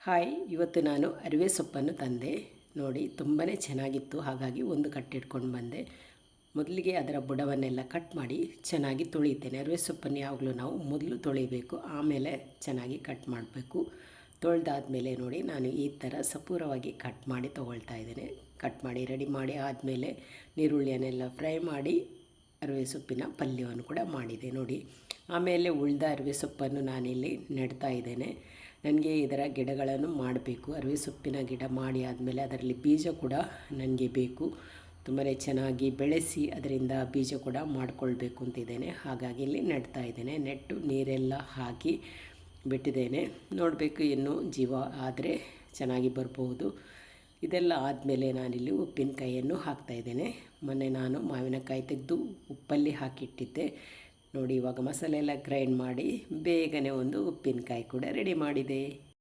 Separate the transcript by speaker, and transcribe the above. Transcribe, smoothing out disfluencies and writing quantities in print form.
Speaker 1: Hi, ಇವತ್ತು ನಾನು ಅರಿವೆ ಸೊಪ್ಪನ್ನು ತಂದೆ. ನೋಡಿ, ತುಂಬಾ ಚೆನ್ನಾಗಿತ್ತು. ಹಾಗಾಗಿ ಒಂದು ಕಟ್ಟಿಟ್ಕೊಂಡು ಬಂದೆ. ಮೊದಲಿಗೆ ಅದರ ಬುಡವನ್ನೆಲ್ಲ ಕಟ್ ಮಾಡಿ ಚೆನ್ನಾಗಿ ತೊಳಿತೇನೆ. ಅರಿವೆ ಸೊಪ್ಪನ್ನು ಯಾವಾಗಲೂ ನಾವು ಮೊದಲು ತೊಳಿಬೇಕು, ಆಮೇಲೆ ಚೆನ್ನಾಗಿ ಕಟ್ ಮಾಡಬೇಕು. ತೊಳೆದಾದ್ಮೇಲೆ ನೋಡಿ, ನಾನು ಈ ಥರ ಸಪೂರವಾಗಿ ಕಟ್ ಮಾಡಿ ತೊಗೊಳ್ತಾ ಇದ್ದೇನೆ. ಕಟ್ ಮಾಡಿ ರೆಡಿ ಮಾಡಿ ಆದಮೇಲೆ ನೀರುಳ್ಳಿಯನ್ನೆಲ್ಲ ಫ್ರೈ ಮಾಡಿ ಅರಿವೆ ಸೊಪ್ಪಿನ ಪಲ್ಯವನ್ನು ಕೂಡ ಮಾಡಿದೆ ನೋಡಿ. ಆಮೇಲೆ ಉಳಿದ ಅರಿವೆ ಸೊಪ್ಪನ್ನು ನಾನಿಲ್ಲಿ ನೆಡ್ತಾ ಇದ್ದೇನೆ. ನನಗೆ ಇದರ ಗಿಡಗಳನ್ನು ಮಾಡಬೇಕು. ಅರಿವೆ ಸೊಪ್ಪಿನ ಗಿಡ ಮಾಡಿ ಆದಮೇಲೆ ಅದರಲ್ಲಿ ಬೀಜ ಕೂಡ ನನಗೆ ಬೇಕು. ತುಂಬಾ ಚೆನ್ನಾಗಿ ಬೆಳೆಸಿ ಅದರಿಂದ ಬೀಜ ಕೂಡ ಮಾಡಿಕೊಳ್ಬೇಕು ಅಂತಿದ್ದೇನೆ. ಹಾಗಾಗಿ ಇಲ್ಲಿ ನೆಡ್ತಾ ಇದ್ದೇನೆ. ನೆಟ್ಟು ನೀರೆಲ್ಲ ಹಾಕಿ ಬಿಟ್ಟಿದ್ದೇನೆ. ನೋಡಬೇಕು, ಇನ್ನೂ ಜೀವ ಆದರೆ ಚೆನ್ನಾಗಿ ಬರ್ಬೋದು. ಇದೆಲ್ಲ ಆದಮೇಲೆ ನಾನಿಲ್ಲಿ ಉಪ್ಪಿನಕಾಯಿಯನ್ನು ಹಾಕ್ತಾಯಿದ್ದೇನೆ. ಮೊನ್ನೆ ನಾನು ಮಾವಿನಕಾಯಿ ತೆಗೆದು ಉಪ್ಪಲ್ಲಿ ಹಾಕಿಟ್ಟಿದ್ದೆ ನೋಡಿ. ಇವಾಗ ಮಸಾಲೆ ಎಲ್ಲ ಗ್ರೈಂಡ್ ಮಾಡಿ ಬೇಗನೆ ಒಂದು ಉಪ್ಪಿನಕಾಯಿ ಕೂಡ ರೆಡಿ ಮಾಡಿದೆ.